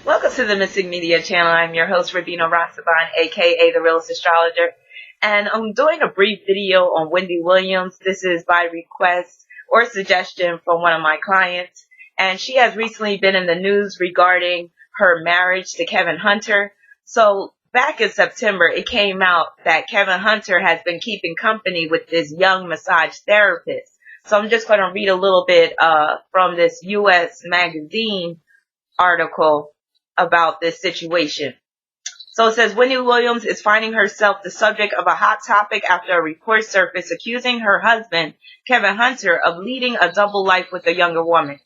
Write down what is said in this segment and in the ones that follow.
Welcome to the Mystic Media channel. I'm your host, Rabina Rasaban, aka the Realist Astrologer. And I'm doing a brief video on Wendy Williams. This is by request or suggestion from one of my clients. And she has recently been in the news regarding her marriage to Kevin Hunter. So back in September, it came out that Kevin Hunter has been keeping company with this young massage therapist. So I'm just going to read a little bit from this U.S. magazine article about this situation. So it says, Wendy Williams is finding herself the subject of a hot topic after a report surfaced accusing her husband, Kevin Hunter, of leading a double life with a younger woman.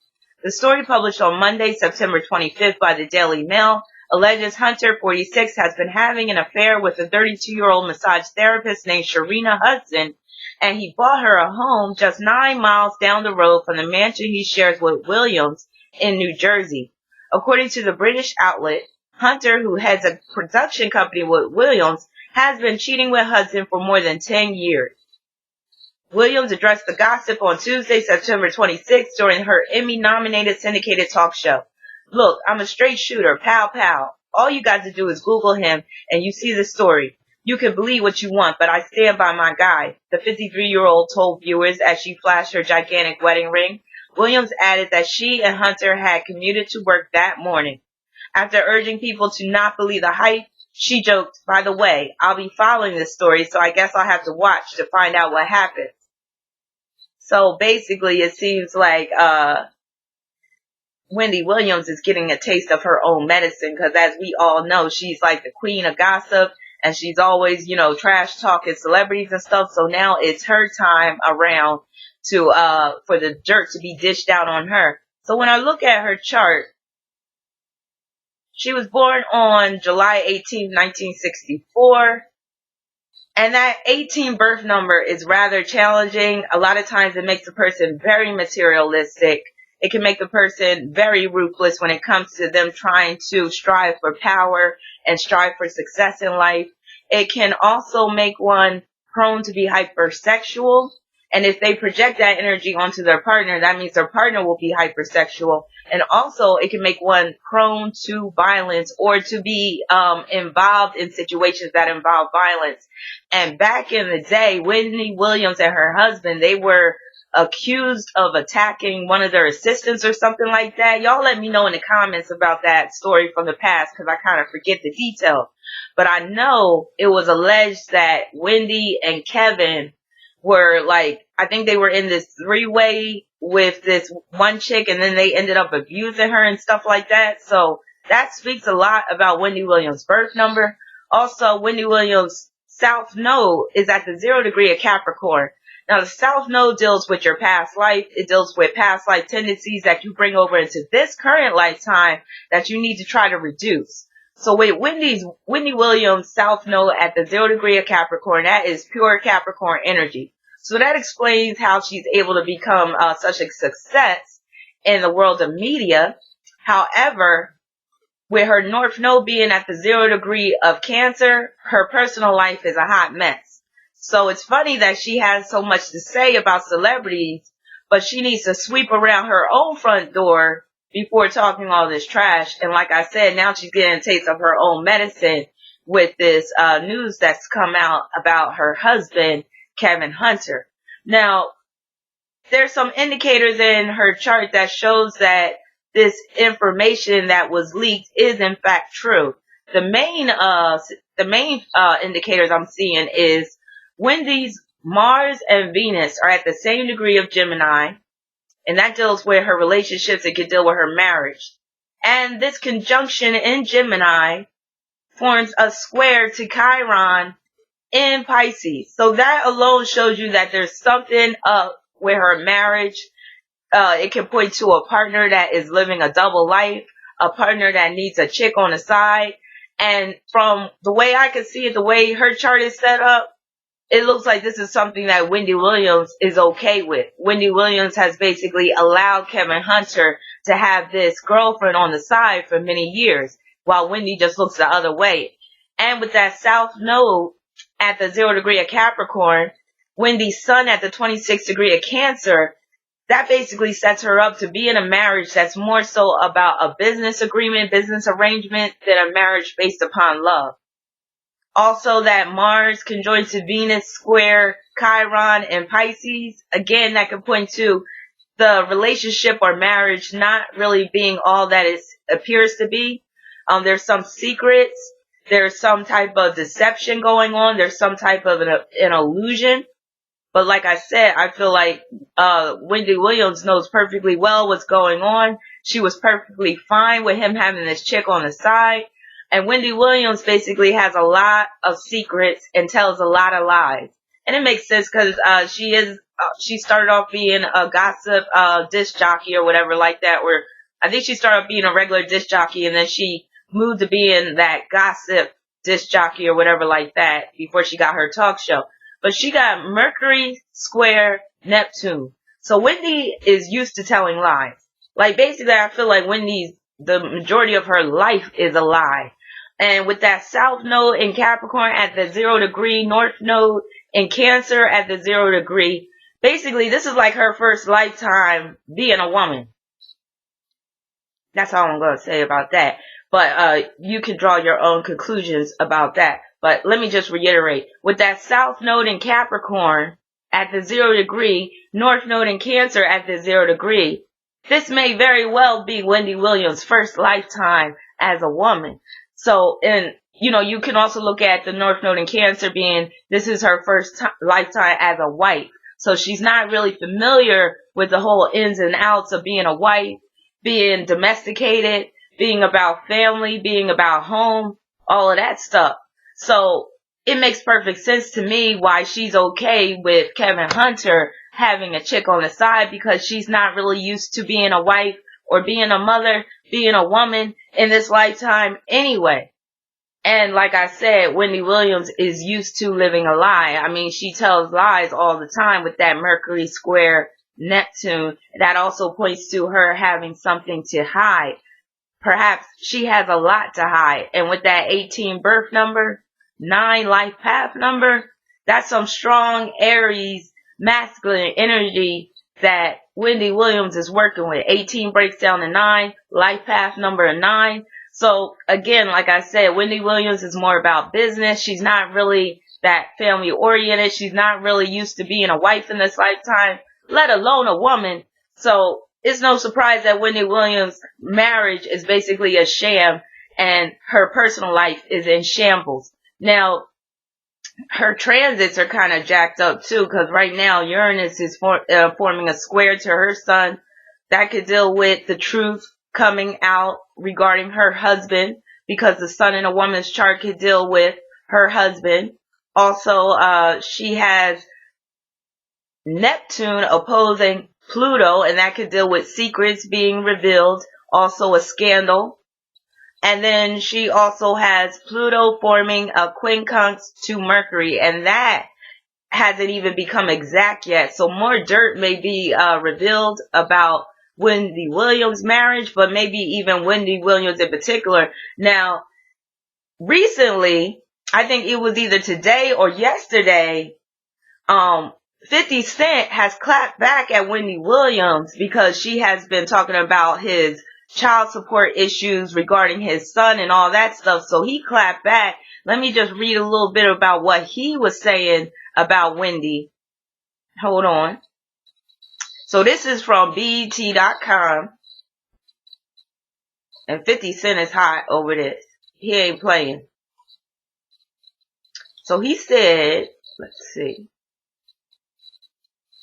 The story, published on Monday, September 25th by the Daily Mail, alleges Hunter, 46, has been having an affair with a 32-year-old massage therapist named Chiron Hudson, and he bought her a home just 9 miles down the road from the mansion he shares with Williams in New Jersey. According to the British outlet, Hunter, who heads a production company with Williams, has been cheating with Hudson for more than 10 years. Williams addressed the gossip on Tuesday, September 26th, during her Emmy-nominated syndicated talk show. Look, I'm a straight shooter, pow pow. All you got to do is Google him and you see the story. You can believe what you want, but I stand by my guy, the 53-year-old told viewers as she flashed her gigantic wedding ring. Williams added that she and Hunter had commuted to work that morning. After urging people to not believe the hype, she joked, by the way, I'll be following this story, so I guess I'll have to watch to find out what happens. So basically, it seems like Wendy Williams is getting a taste of her own medicine, because as we all know, she's like the queen of gossip, and she's always, trash talking celebrities and stuff. So now it's her time around to for the dirt to be dished out on her. So when I look at her chart, she was born on July 18, 1964. And that 18 birth number is rather challenging. A lot of times it makes a person very materialistic. It can make the person very ruthless when it comes to them trying to strive for power and strive for success in life. It can also make one prone to be hypersexual. And if they project that energy onto their partner, that means their partner will be hypersexual. And also, it can make one prone to violence or to be involved in situations that involve violence. And back in the day, Wendy Williams and her husband, they were accused of attacking one of their assistants or something like that. Y'all let me know in the comments about that story from the past, because I kind of forget the details. But I know it was alleged that Wendy and Kevin were I think they were in this 3-way with this one chick, and then they ended up abusing her and stuff like that. So that speaks a lot about Wendy Williams' birth number. Also, Wendy Williams' South Node is at the 0 degree of Capricorn. Now, the South Node deals with your past life. It deals with past life tendencies that you bring over into this current lifetime that you need to try to reduce. So with Wendy Williams' South Node at the 0 degree of Capricorn, that is pure Capricorn energy. So that explains how she's able to become such a success in the world of media. However, with her North Node being at the 0 degree of Cancer, her personal life is a hot mess. So it's funny that she has so much to say about celebrities, but she needs to sweep around her own front door before talking all this trash. And like I said, now she's getting a taste of her own medicine with this news that's come out about her husband, Kevin Hunter. Now, there's some indicators in her chart that shows that this information that was leaked is in fact true. The main indicators I'm seeing is Wendy's Mars and Venus are at the same degree of Gemini, and that deals with her relationships. It could deal with her marriage. And this conjunction in Gemini forms a square to Chiron in Pisces. So that alone shows you that there's something up with her marriage. It can point to a partner that is living a double life, a partner that needs a chick on the side. And from the way I can see it, the way her chart is set up, it looks like this is something that Wendy Williams is okay with. Wendy Williams has basically allowed Kevin Hunter to have this girlfriend on the side for many years, while Wendy just looks the other way. And with that South Node at the 0 degree of Capricorn, Wendy's Sun at the 26 degree of Cancer, that basically sets her up to be in a marriage that's more so about a business agreement, business arrangement than a marriage based upon love. Also, that Mars conjoins to Venus square Chiron and Pisces. Again, that could point to the relationship or marriage not really being all that it appears to be. There's some secrets. There's some type of deception going on. There's some type of an illusion. But like I said, I feel like Wendy Williams knows perfectly well what's going on. She was perfectly fine with him having this chick on the side. And Wendy Williams basically has a lot of secrets and tells a lot of lies. And it makes sense because she started off being a gossip disc jockey or whatever like that. Where I think she started off being a regular disc jockey and then she moved to being that gossip disc jockey or whatever like that before she got her talk show. But she got Mercury square Neptune. So Wendy is used to telling lies. Like basically I feel like the majority of her life is a lie. And with that South Node in Capricorn at the 0 degree, North Node in Cancer at the 0 degree, basically this is like her first lifetime being a woman. That's all I'm going to say about that. But you can draw your own conclusions about that. But let me just reiterate. With that South Node in Capricorn at the 0 degree, North Node in Cancer at the 0 degree, this may very well be Wendy Williams' first lifetime as a woman. So, you can also look at the North Node in Cancer being, this is her first lifetime as a wife. So she's not really familiar with the whole ins and outs of being a wife, being domesticated, being about family, being about home, all of that stuff. So it makes perfect sense to me why she's okay with Kevin Hunter having a chick on the side, because she's not really used to being a wife or being a mother, being a woman in this lifetime anyway. And like I said, Wendy Williams is used to living a lie. I mean, she tells lies all the time with that Mercury square Neptune. That also points to her having something to hide. Perhaps she has a lot to hide. And with that 18 birth number, 9 life path number, that's some strong Aries masculine energy that Wendy Williams is working with. 18 breaks down to 9, life path number 9. So again, like I said, Wendy Williams is more about business. She's not really that family oriented. She's not really used to being a wife in this lifetime, let alone a woman. So it's no surprise that Wendy Williams' marriage is basically a sham and her personal life is in shambles. Now, her transits are kind of jacked up too, because right now Uranus is forming a square to her sun. That could deal with the truth coming out regarding her husband, because the sun in a woman's chart could deal with her husband. Also, she has Neptune opposing Pluto, and that could deal with secrets being revealed, also a scandal. And then she also has Pluto forming a quincunx to Mercury, and that hasn't even become exact yet. So more dirt may be revealed about Wendy Williams' marriage, but maybe even Wendy Williams in particular. Now, recently, I think it was either today or yesterday, 50 Cent has clapped back at Wendy Williams because she has been talking about his child support issues regarding his son and all that stuff. So he clapped back. Let me just read a little bit about what he was saying about Wendy. Hold on. So this is from BET.com. And 50 Cent is hot over this. He ain't playing. So he said, let's see.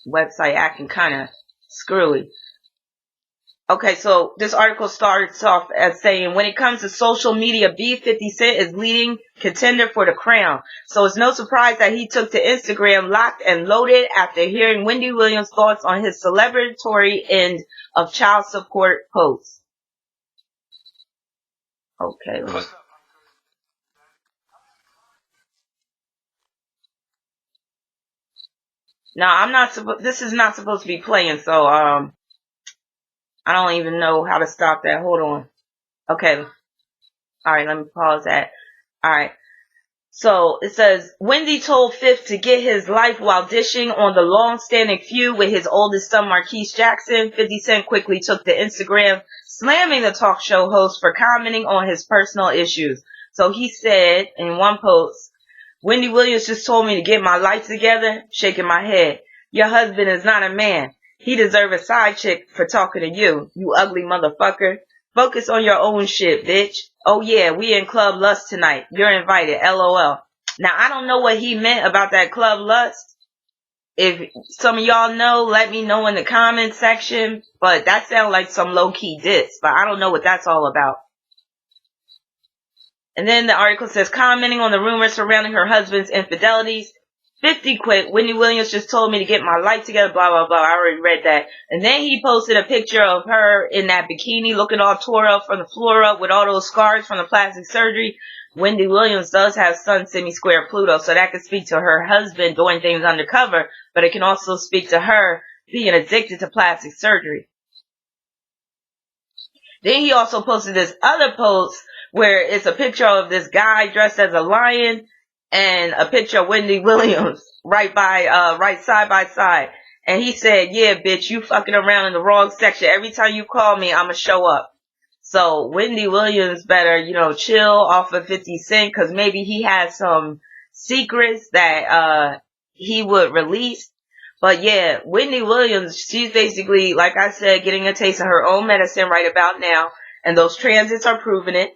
Website acting kind of screwy. Okay, so this article starts off as saying, when it comes to social media beef, 50 Cent is leading contender for the crown. So it's no surprise that he took to Instagram locked and loaded after hearing Wendy Williams' thoughts on his celebratory end of child support posts. Okay. Now, this is not supposed to be playing, so, I don't even know how to stop that. Hold on. Okay. Alright, let me pause that. Alright. So it says, Wendy told Fifth to get his life while dishing on the long-standing feud with his oldest son, Marquise Jackson. 50 Cent quickly took to Instagram, slamming the talk show host for commenting on his personal issues. So he said in one post, Wendy Williams just told me to get my life together, shaking my head. Your husband is not a man. He deserves a side chick for talking to you, you ugly motherfucker. Focus on your own shit, bitch. Oh yeah, we in Club Lust tonight. You're invited, LOL. Now, I don't know what he meant about that Club Lust. If some of y'all know, let me know in the comments section. But that sounds like some low-key diss. But I don't know what that's all about. And then the article says, commenting on the rumors surrounding her husband's infidelities, 50 quit. Wendy Williams just told me to get my life together, blah, blah, blah. I already read that. And then he posted a picture of her in that bikini looking all tore up from the floor up with all those scars from the plastic surgery. Wendy Williams does have Sun semi-square Pluto, so that could speak to her husband doing things undercover, but it can also speak to her being addicted to plastic surgery. Then he also posted this other post where it's a picture of this guy dressed as a lion and a picture of Wendy Williams right side by side. And he said, yeah, bitch, you fucking around in the wrong section. Every time you call me, I'ma show up. So Wendy Williams better, chill off of 50 Cent, because maybe he has some secrets that he would release. But yeah, Wendy Williams, she's basically, like I said, getting a taste of her own medicine right about now. And those transits are proving it.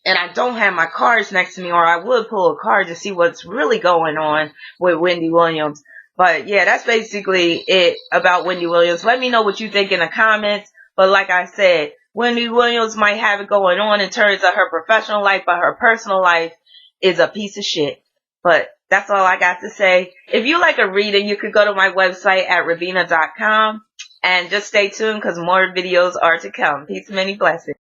And I don't have my cards next to me, or I would pull a card to see what's really going on with Wendy Williams. But yeah, that's basically it about Wendy Williams. Let me know what you think in the comments. But like I said, Wendy Williams might have it going on in terms of her professional life, but her personal life is a piece of shit. But that's all I got to say. If you like a reading, you could go to my website at Ravina.com and just stay tuned because more videos are to come. Peace, many blessings.